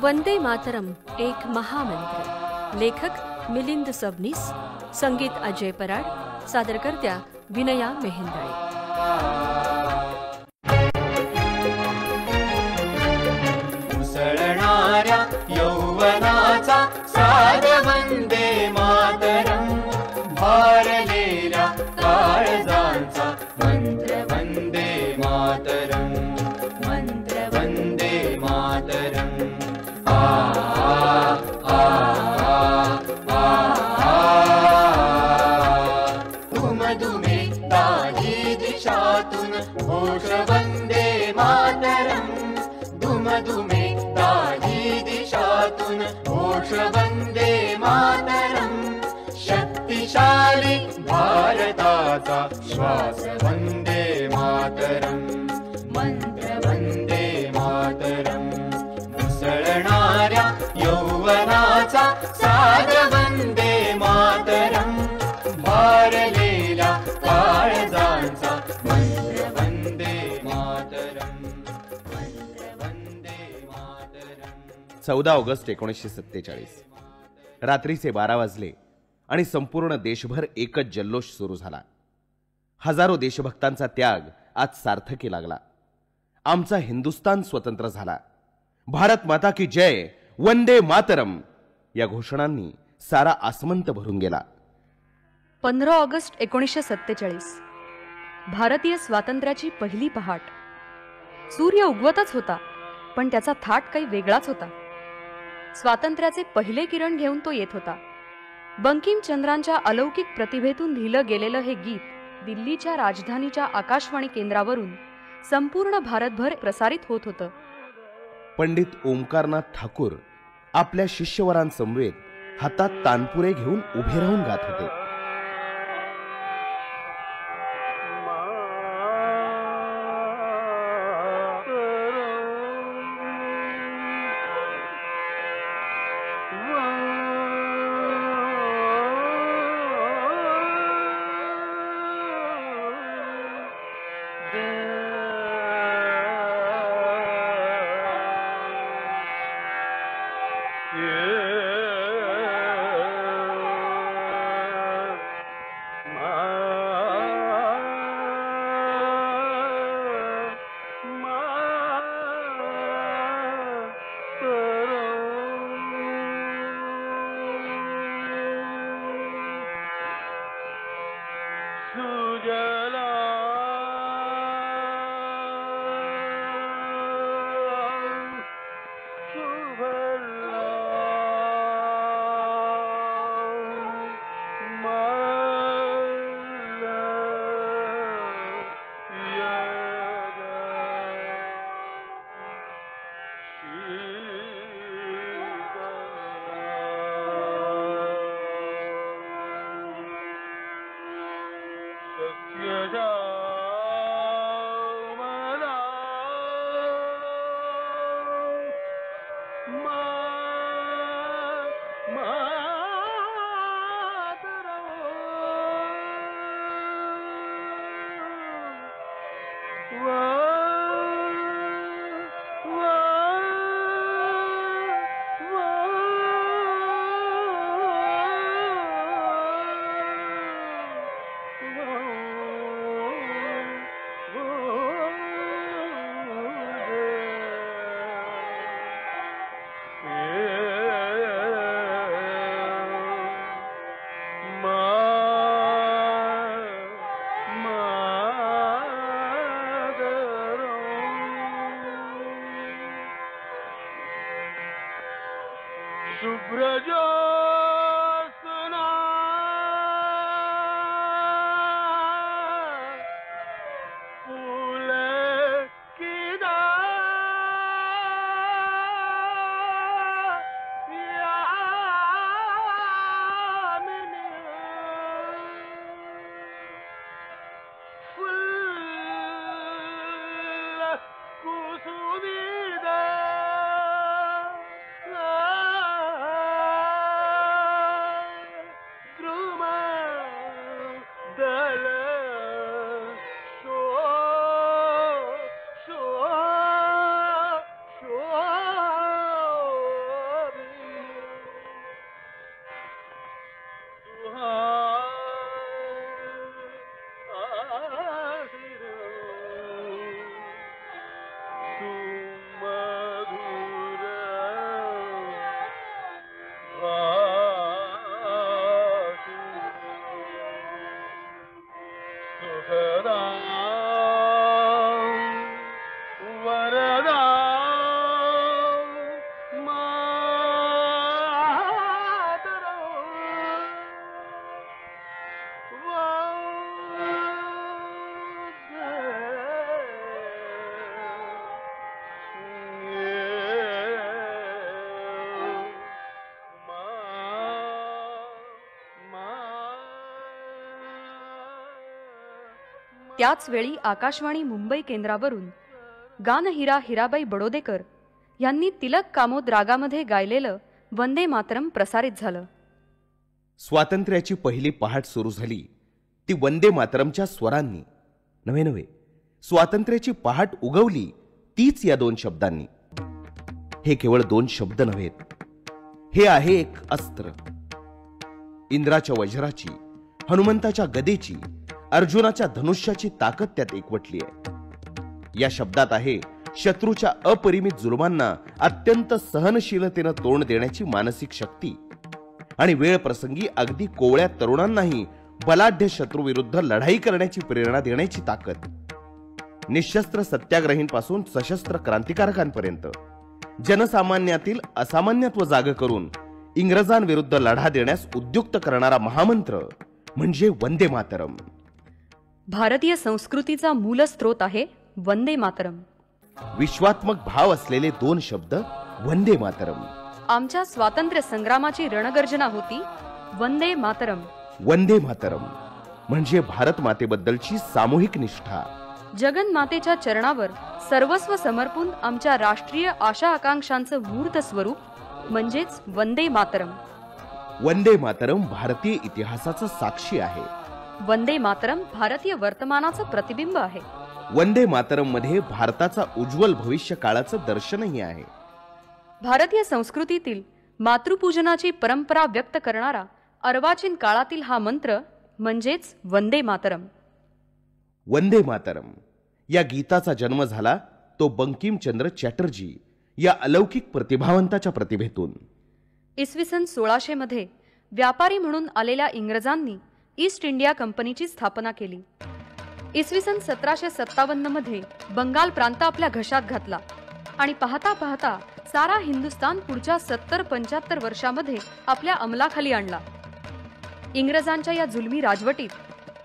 वंदे मातरम एक महामंत्र. लेखक मिलिंद सबनीस, संगीत अजय पराड, सादरकर्त्या विनया मेहेंदळे. उसळणाऱ्या यौवनाचा सार वंदे मातरम, भारलेल्या काळजांचा मंत्र वंदे मातरम, मंत्र वंदे मातरम. धुमधुमे दाही दिशातून घोष वंदे मातरम, धुमधुमे दाही दिशातून घोष वंदे मातरम. शक्तिशाली भारताचा श्वास वंदे मातरम, मंत्र वंदे मातरम. उसळणाऱ्या यौवनाचा सार वंदे मातरम, भारलेल्या काळजांचा मंत्र वंदे मातरम, मंत्र वंदे मातरम. 14 ऑगस्ट 1947 रात्रीचे 12 वाजले आणि संपूर्ण देशभर एकच जल्लोष सुरू झाला. हजारो देशभक्तांचा त्याग आज सार्थकी लागला. आमचा हिंदुस्तान स्वतंत्र झाला. भारत माता की जय, वंदे मातरम या घोषणांनी सारा आसमंत भरून गेला. 15 ऑगस्ट 1947 भारतीय स्वातंत्र्याची पहिली पहाट. सूर्य उगवतच होता, पण त्याचा थाट काही वेगळाच होता. स्वातंत्र्याचे पहिले किरण घेऊन तो येत होता. बंकिमचंद्रांच्या अलौकिक प्रतिभेतून लिहिलं गेलेलं हे गीत दिल्लीच्या राजधानीच्या आकाशवाणी केंद्रावरून संपूर्ण भारतभर प्रसारित होत होतं. पंडित ओमकारनाथ ठाकूर आपल्या शिष्यवरांसमवेत हातात तानपुरे घेऊन उभे राहून गात होते. त्याच वेळी आकाशवाणी मुंबई केंद्रावरून गानहिरा हिराबाई बडोदेकर यांनी तिलक कामोद रागामध्ये गायलेलं वंदे मातरम प्रसारित झालं. स्वातंत्र्याची पहिली पहाट सुरू झाली ती वंदे मातरमच्या स्वरांनी नव्हे, स्वातंत्र्याची पहाट उगवली तीच या 2 शब्दांनी. हे केवळ 2 शब्द नव्हेत, हे आहे एक अस्त्र. इंद्राच्या वज्राची, हनुमंताच्या गदेची, अर्जुनाच्या धनुष्याची ताकद त्यात एकवटली आहे. या शब्दात आहे शत्रूच्या अपरिमित जुलमांना अत्यंत सहनशीलतेनं तोंड देण्याची मानसिक शक्ती आणि वेळ प्रसंगी अगदी कोवळ्या तरुणांनाही बलाढ्य शत्रूविरुद्ध लढाई करण्याची प्रेरणा देण्याची ताकद. निशस्त्र सत्याग्रहींपासून सशस्त्र क्रांतिकारकांपर्यंत जनसामान्यातील असामान्यत्व जाग करून इंग्रजांविरुद्ध लढा देण्यास उद्युक्त करणारा महामंत्र म्हणजे वंदे मातरम. भारतीय संस्कृतीचा मूलस्रोत आहे वंदे मातरम. विश्वात्मक भाव असलेले 2 शब्द वंदे मातरम. आमच्या स्वातंत्र्य संग्रामाची रणगर्जना होती वंदे मातरम. वंदे मातरम म्हणजे भारत मातेबद्दलची सामूहिक निष्ठा. जगन्मातेच्या चरणावर सर्वस्व समर्पून आमच्या राष्ट्रीय आशा आकांक्षांचं मूर्त स्वरूप म्हणजेच वंदे मातरम. वंदे मातरम भारतीय इतिहासाचा साक्षी आहे. वंदे मातरम भारतीय वर्तमानाचं प्रतिबिंब आहे. वंदे मातरम मध्ये भारताचा उज्ज्वल भविष्य काळाचं दर्शनही आहे. भारतीय संस्कृतीतील मातृपूजनाची परंपरा व्यक्त करणारा अर्वाचीन काळातील हा मंत्र म्हणजेच वंदे मातरम. वंदे मातरम या गीताचा जन्म झाला तो बंकिमचंद्र चॅटर्जी या अलौकिक प्रतिभावंताच्या प्रतिभेतून. इसवी सन 1600 मध्ये व्यापारी म्हणून आलेल्या इंग्रजांनी ईस्ट इंडिया कंपनीची स्थापना केली. इसवी सन 1757 मध्ये बंगाल प्रांत आपल्या घशात घातला आणि पाहता पाहता सारा हिंदुस्तान पुढच्या 70-75 वर्षामध्ये आपल्या अंमलाखाली आणला. इंग्रजांच्या या जुलमी राजवटीत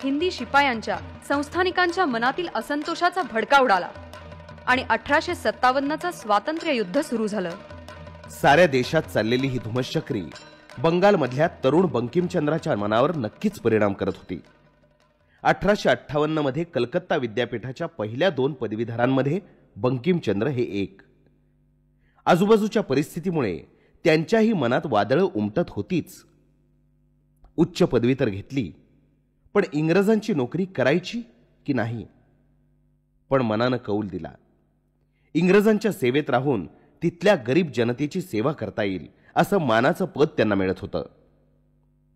हिंदी शिपायांच्या संस्थानिकांच्या मनातील असंतोषाचा भडका उडाला आणि 1857चं स्वातंत्र्य युद्ध सुरू झालं. साऱ्या देशात चाललेली ही धुमश्चक्री बंगालमधल्या तरुण बंकिमचंद्राच्या मनावर नक्कीच परिणाम करत होती. 1858 मध्ये कलकत्ता विद्यापीठाच्या पहिल्या 2 पदवीधरांमध्ये बंकिमचंद्र हे एक. आजूबाजूच्या परिस्थितीमुळे त्यांच्याही मनात वादळं उमटत होतीच. उच्च पदवी तर घेतली, पण इंग्रजांची नोकरी करायची की नाही? पण मनानं कौल दिला. इंग्रजांच्या सेवेत राहून तिथल्या गरीब जनतेची सेवा करता येईल असं मानाचं पद त्यांना मिळत होतं.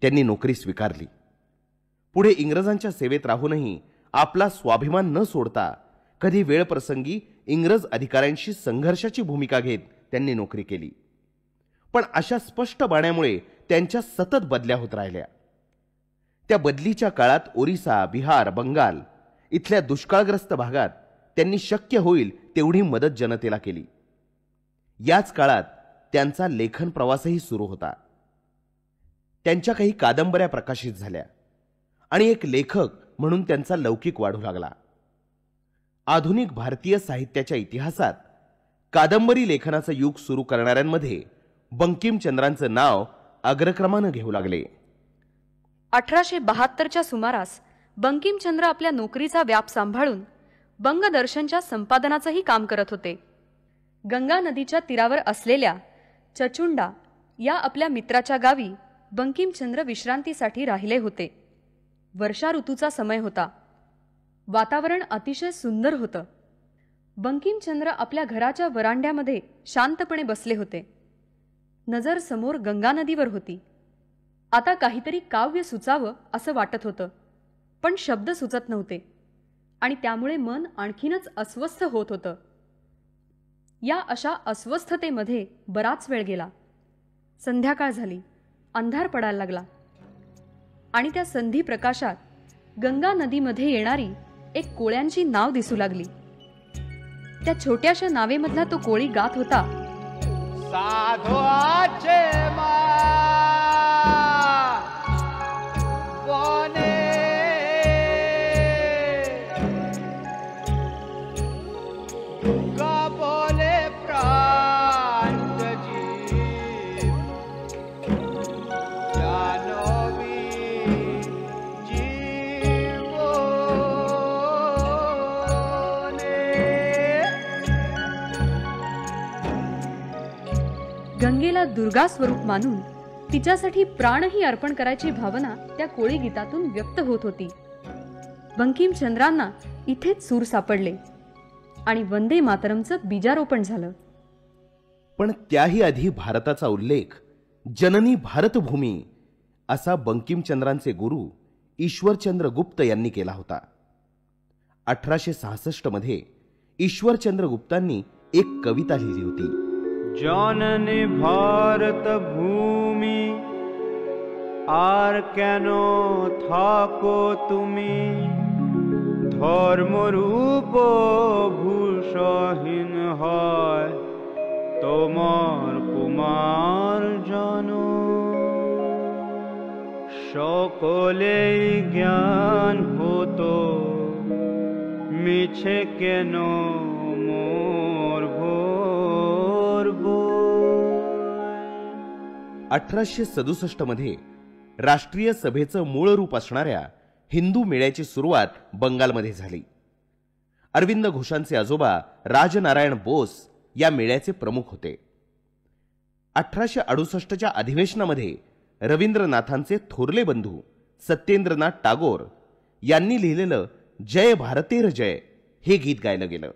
त्यांनी नोकरी स्वीकारली. पुढे इंग्रजांच्या सेवेत राहूनही आपला स्वाभिमान न सोडता कधी वेळ प्रसंगी इंग्रज अधिकाऱ्यांशी संघर्षाची भूमिका घेत त्यांनी नोकरी केली. पण अशा स्पष्ट बाण्यामुळे त्यांच्या सतत बदल्या होत राहिल्या. त्या बदलीच्या काळात ओरिसा, बिहार, बंगाल इथल्या दुष्काळग्रस्त भागात त्यांनी शक्य होईल तेवढी मदत जनतेला केली. याच काळात त्यांचा लेखन प्रवासही सुरू होता. त्यांच्या काही कादंबऱ्या प्रकाशित झाल्या आणि एक लेखक म्हणून त्यांचा लौकिक वाढू लागला. आधुनिक भारतीय साहित्याच्या इतिहासात कादंबरी लेखनाचं युग सुरू करणाऱ्यांमध्ये बंकिमचंद्रांचं नाव अग्रक्रमानं घेऊ लागले. 1872च्या सुमारास बंकिमचंद्र आपल्या नोकरीचा व्याप सांभाळून बंगदर्शनच्या संपादनाचंही काम करत होते. गंगा नदीच्या तीरावर असलेल्या चचुंडा या आपल्या मित्राच्या गावी बंकिमचंद्र विश्रांतीसाठी राहिले होते. वर्षा ऋतूचा समय होता. वातावरण अतिशय सुंदर होतं. बंकिमचंद्र आपल्या घराच्या वरांड्यामध्ये शांतपणे बसले होते. नजर समोर गंगा नदीवर होती. आता काहीतरी काव्य सुचावं असं वाटत होतं, पण शब्द सुचत नव्हते आणि त्यामुळे मन आणखीनच अस्वस्थ होत होतं. या अशा अस्वस्थतेमध्ये बराच वेळ गेला. संध्याकाळ झाली. अंधार पडायला लागला आणि त्या संधी प्रकाशात गंगा नदीमध्ये येणारी एक कोळ्यांची नाव दिसू लागली. त्या छोट्याशा नावेमधला तो कोळी गात होता, साधवाचे गंगेला दुर्गा स्वरूप मानून तिच्यासाठी प्राणही अर्पण करायची भावना त्या कोळी गीतातून व्यक्त होत होती. बंकिमचंद्रांना इथेच सूर सापडले आणि वंदे मातरमचं बीजारोपण झालं. पण त्याही आधी भारताचा उल्लेख जननी भारतभूमी असा बंकिमचंद्रांचे गुरु ईश्वरचंद्र गुप्त यांनी केला होता. 1866 मध्ये ईश्वरचंद्र गुप्तांनी एक कविता लिहिली होती. जननी भारत भूमि আর কেন থাকো তুমি ধর্মরূপ ভূষহীন হয় তোমার কুমার জন সকলেই জ্ঞান হতো মিছে কেন মোর ভোর 1867 मध्ये राष्ट्रीय सभेचं मूळ रूप असणाऱ्या हिंदू मेळ्याची सुरुवात बंगालमध्ये झाली. अरविंद घोषांचे आजोबा राजनारायण बोस या मेळ्याचे प्रमुख होते. 1868च्या अधिवेशनामध्ये रवींद्रनाथांचे थोरले बंधू सत्येंद्रनाथ टागोर यांनी लिहिलेलं जय भारतेर जय हे गीत गायलं गेलं.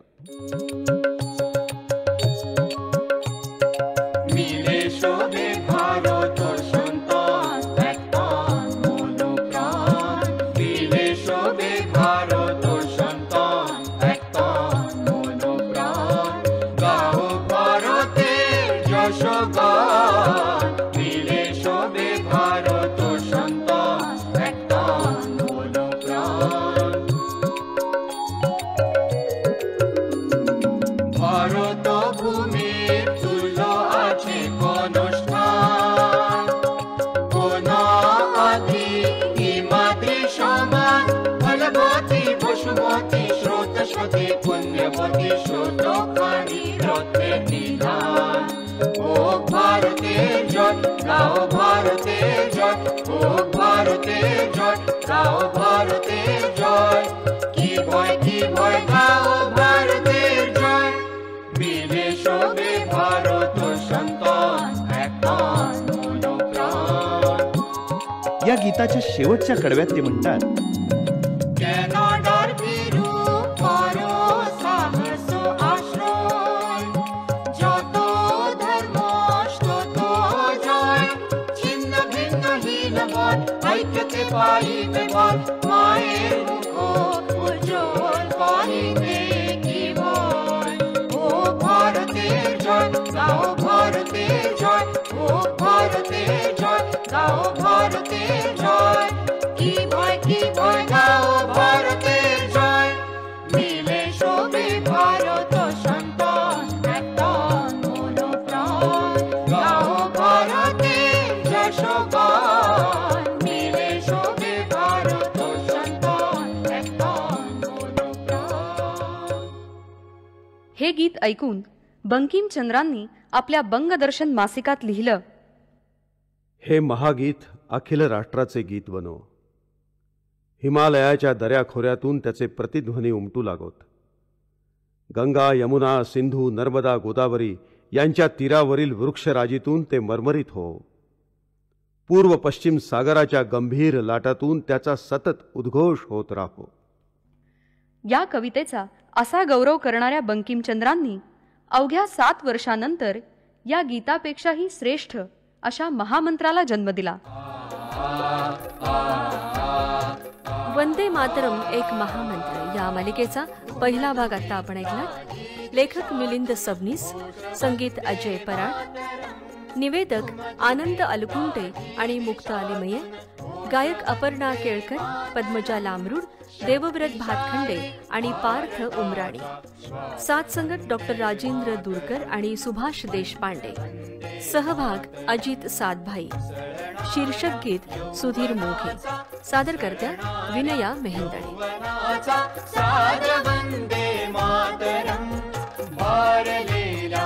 पुण्यवती श्रोतोखानी रोते निधान ओ भारते जय गाओ भारते जय ओ भारते जय गाओ भारते जय की भय गाओ भारते जय मिले शोभे भारत संतान एकतान मनोप्राण. या गीताच्या शेवटच्या कडव्यात ते म्हणतात, हे गीत ऐकून बंकिमचंद्रांनी आपल्या बंगदर्शन मासिकात लिहिलं, हे महागीत अखिल राष्ट्राचे गीत बनो. हिमालयाच्या दऱ्याखोऱ्यातून त्याचे प्रतिध्वनी उमटू लागोत. गंगा, यमुना, सिंधू, नर्मदा, गोदावरी यांच्या तीरावरील वृक्षराजीतून ते मरमरीत हो. पूर्व पश्चिम सागराच्या गंभीर लाटातून त्याचा सतत उद्घोष होत राहो. या कवितेचा असा गौरव करणाऱ्या बंकिमचंद्रांनी अवघ्या 7 वर्षानंतर या गीतापेक्षाही श्रेष्ठ अशा महामंत्राला जन्म दिला. वंदे मातरम एक महामंत्र या मालिकेचा पहिला भाग आता आपण ऐकला. लेखक मिलिंद सबनीस, संगीत अजय पराड, निवेदक आनंद अलकुंटे आणि मुक्ता अलिमये, गायक अपर्णा केळकर, पद्मजा लांबरूड, देवव्रत भातखंडे आणि पार्थ उमराणी. साथ संगत डॉक्टर राजेंद्र दूरकर आणि सुभाष देशपांडे. सहभाग अजित सातभाई. शीर्षक गीत सुधीर मोघे. सादरकर्त्या विनया मेहेंदळे. वंदे मातरम भारलेला